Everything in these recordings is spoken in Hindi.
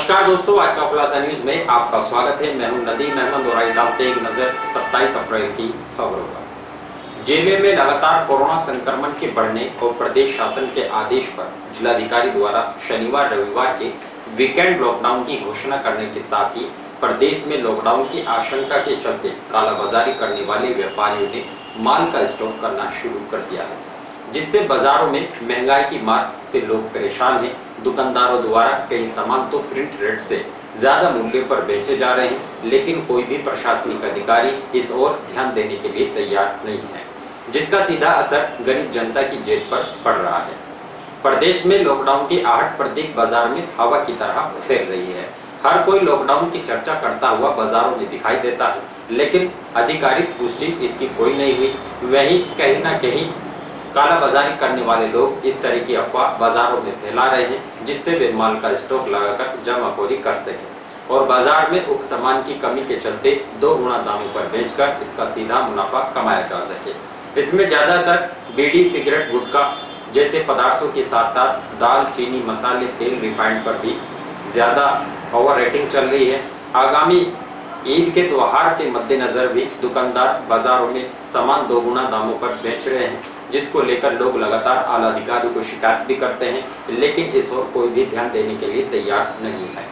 नमस्कार दोस्तों, आज का खुलासा न्यूज में आपका स्वागत है। मैं हूं नदीम अहमद और आज डालते एक नजर 27 अप्रैल की खबरों पर। जिले में लगातार कोरोना संक्रमण के बढ़ने और प्रदेश शासन के आदेश पर जिलाधिकारी द्वारा शनिवार रविवार के वीकेंड लॉकडाउन की घोषणा करने के साथ ही प्रदेश में लॉकडाउन की आशंका के चलते कालाबाजारी करने वाले व्यापारियों ने माल का स्टॉक करना शुरू कर दिया है, जिससे बाजारों में महंगाई की मार से लोग परेशान हैं। दुकानदारों द्वारा कई सामान तो प्रिंट रेट से ज्यादा मूल्य पर बेचे जा रहे हैं, लेकिन कोई भी प्रशासनिक अधिकारी इस ओर ध्यान देने के लिए तैयार नहीं है, जिसका सीधा असर गरीब जनता की जेब पर पड़ रहा है। प्रदेश में लॉकडाउन की आहट प्रत्येक बाजार में हवा की तरह फैल रही है। हर कोई लॉकडाउन की चर्चा करता हुआ बाजारों में दिखाई देता है, लेकिन आधिकारिक पुष्टि इसकी कोई नहीं हुई। वहीं कहीं न कहीं कालाबाजारी करने वाले लोग इस तरह की अफवाह बाजारों में फैला रहे हैं, जिससे वे माल का स्टॉक लगाकर जमाखोरी कर सके और बाजार में उक्त सामान की कमी के चलते 2 गुना दामों पर बेचकर इसका सीधा मुनाफा कमाया जा सके। इसमें ज्यादातर बीड़ी, सिगरेट, गुटखा जैसे पदार्थों के साथ साथ दाल, चीनी, मसाले, तेल, रिफाइंड पर भी ज्यादा ओवर रेटिंग चल रही है। आगामी ईद के त्योहार के मद्देनजर भी दुकानदार बाजारों में सामान 2 गुना दामों पर बेच रहे हैं, जिसको लेकर लोग लगातार आला अधिकारियों को शिकायत भी करते हैं, लेकिन इस ओर कोई भी ध्यान देने के लिए तैयार नहीं है।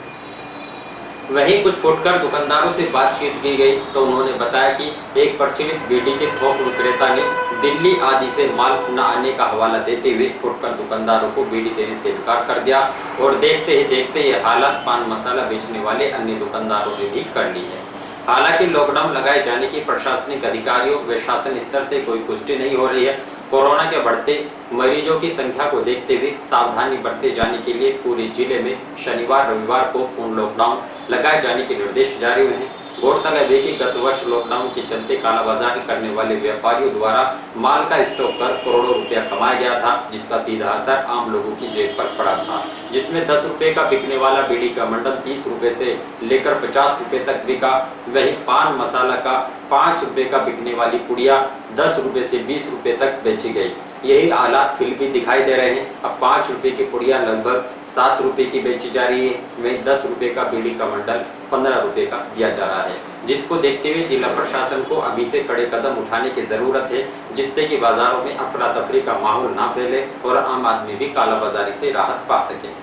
वहीं कुछ फुटकर दुकानदारों से बातचीत की गई तो उन्होंने बताया कि एक प्रचलित बीड़ी के थोक विक्रेता ने दिल्ली आदि से माल न आने का हवाला देते हुए फुटकर दुकानदारों को बीड़ी देने से इनकार कर दिया और देखते ही देखते ये हालत पान मसाला बेचने वाले अन्य दुकानदारों ने भी कर ली है। हालांकि लॉकडाउन लगाए जाने की प्रशासनिक अधिकारियों व शासन स्तर से कोई पुष्टि नहीं हो रही है। कोरोना के बढ़ते मरीजों की संख्या को देखते हुए सावधानी बरते जाने के लिए पूरे जिले में शनिवार रविवार को पूर्ण लॉकडाउन लगाए जाने के निर्देश जारी हुए हैं। गौरतलब है कि गत वर्ष लॉकडाउन के चलते कालाबाजारी करने वाले व्यापारियों द्वारा माल का स्टॉक कर करोड़ों रुपया कमाया गया था, जिसका सीधा असर आम लोगों की जेब पर पड़ा था, जिसमें 10 रुपए का बिकने वाला बीड़ी का बंडल 30 रुपए से लेकर 50 रुपए तक बिका। वहीं पान मसाला का 5 रुपए का बिकने वाली पुड़िया 10 रुपए से 20 रुपए तक बेची गई। यही हालात फिर भी दिखाई दे रहे हैं। अब 5 रुपए की पुड़िया लगभग 7 रुपए की बेची जा रही है। वहीं 10 रुपए का बीड़ी का बंडल 15 रुपए का दिया जा रहा है, जिसको देखते हुए जिला प्रशासन को अभी से कड़े कदम उठाने की जरूरत है, जिससे कि बाजारों में अफरा तफरी का माहौल ना फैले और आम आदमी भी कालाबाजारी से राहत पा सके।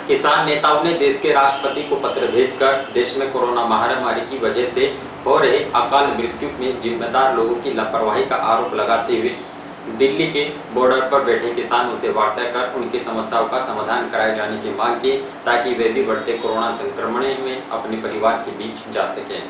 किसान नेताओं ने देश के राष्ट्रपति को पत्र भेजकर देश में कोरोना महामारी की वजह से हो रहे अकाल मृत्यु में जिम्मेदार लोगों की लापरवाही का आरोप लगाते हुए दिल्ली के बॉर्डर पर बैठे किसानों से वार्ता कर उनकी समस्याओं का समाधान कराए जाने की मांग की, ताकि वे भी बढ़ते कोरोना संक्रमण में अपने परिवार के बीच जा सकें।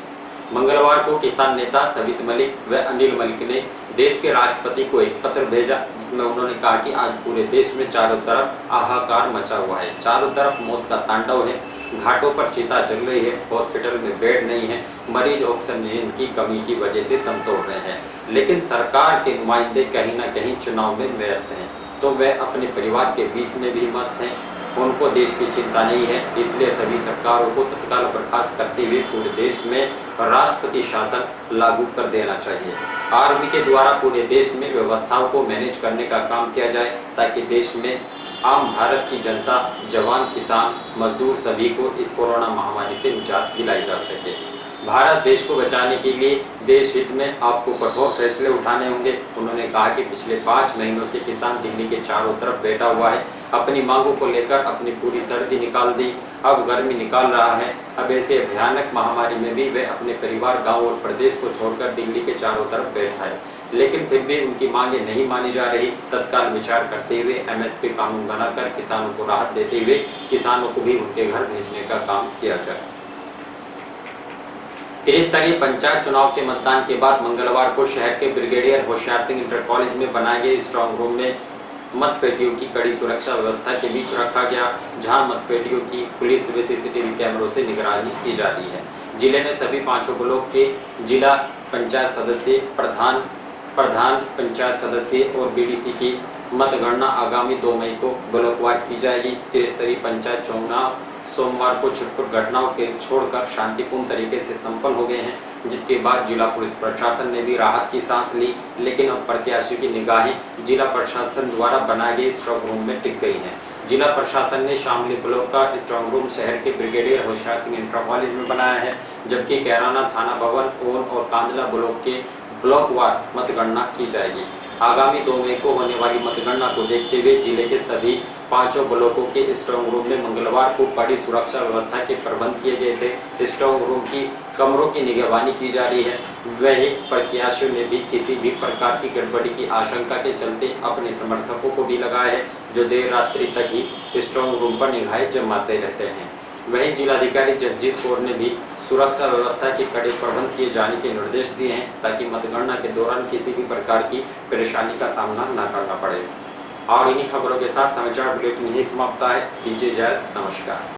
मंगलवार को किसान नेता सबित मलिक व अनिल मलिक ने देश के राष्ट्रपति को एक पत्र भेजा, जिसमें उन्होंने कहा कि आज पूरे देश में चारों तरफ हाहाकार मचा हुआ है। चारों तरफ मौत का तांडव है, घाटों पर चिता जल रही है, हॉस्पिटल में बेड नहीं है, मरीज ऑक्सीजन की कमी की वजह से दम तोड़ रहे हैं, लेकिन सरकार के नुमाइंदे कहीं न कहीं चुनाव में व्यस्त हैं, तो वे अपने परिवार के बीच में भी मस्त हैं। उनको देश की चिंता नहीं है, इसलिए सभी सरकारों को तत्काल बर्खास्त करते हुए पूरे देश में राष्ट्रपति शासन लागू कर देना चाहिए। आर्मी के द्वारा पूरे देश में व्यवस्थाओं को मैनेज करने का काम किया जाए, ताकि देश में आम भारत की जनता, जवान, किसान, मजदूर सभी को इस कोरोना महामारी से निजात दिलाई जा सके। भारत देश को बचाने के लिए देश हित में आपको कठोर फैसले उठाने होंगे। उन्होंने कहा कि पिछले 5 महीनों से किसान दिल्ली के चारों तरफ बैठा हुआ है, अपनी मांगों को लेकर अपनी पूरी सर्दी निकाल दी, अब गर्मी निकाल रहा है। अब ऐसे भयानक महामारी में भी वे अपने परिवार, गांव और प्रदेश को छोड़कर दिल्ली के चारों तरफ बैठा है, लेकिन फिर भी उनकी मांगें नहीं मानी जा रही। तत्काल विचार करते हुए MSP कानून बनाकर किसानों को राहत देते हुए किसानों को भी उनके घर भेजने का काम किया जाए। त्रिस्तरीय पंचायत चुनाव के मतदान के बाद मंगलवार को शहर के brigadier Hoshiyar Singh inter college में बनाए गए स्ट्रांग रूम में मतपेटियों की कड़ी सुरक्षा व्यवस्था के बीच रखा गया, जहां मतपेटियों की पुलिस व CCTV कैमरों से निगरानी की जा रही है। जिले में सभी 5 ब्लॉक के जिला पंचायत सदस्य, प्रधान पंचायत सदस्य और BDC की मतगणना आगामी 2 मई को ब्लॉकवार की जाएगी। त्रिस्तरीय पंचायत चुनाव सोमवार को छुटपुट घटनाओं के छोड़कर शांतिपूर्ण तरीके से संपन्न हो गए हैं, जिसके बाद जिला पुलिस प्रशासन ने भी राहत की सांस ली। लेकिन अब प्रत्याशियों की निगाहें जिला प्रशासन द्वारा बनाए गए स्ट्रांग रूम में टिक गई हैं, जिला प्रशासन ने शामली ब्लॉक का स्ट्रांग रूम शहर के brigadier Hoshiyar Singh inter college में बनाया है, जबकि कैराना थाना भवन, ओन और कांदला ब्लॉक के ब्लॉकवार मतगणना की जाएगी। आगामी 2 मई को होने वाली मतगणना को देखते हुए जिले के सभी 5 ब्लॉकों के स्ट्रांग रूम में मंगलवार को कड़ी सुरक्षा व्यवस्था के प्रबंध किए गए थे। स्ट्रांग रूम की कमरों की निगरानी की जा रही है। वहीं प्रत्याशियों ने भी किसी भी प्रकार की गड़बड़ी की आशंका के चलते अपने समर्थकों को भी लगाया है, जो देर रात्रि तक ही स्ट्रांग रूम पर निगाहें जमाते रहते हैं। वहीं जिलाधिकारी जसजीत कौर ने भी सुरक्षा व्यवस्था के कड़े प्रबंध किए जाने के निर्देश दिए हैं, ताकि मतगणना के दौरान किसी भी प्रकार की परेशानी का सामना न करना पड़े। और इन्हीं खबरों के साथ समाचार बुलेटिन यही समाप्त है। दीजिए इजाजत, नमस्कार।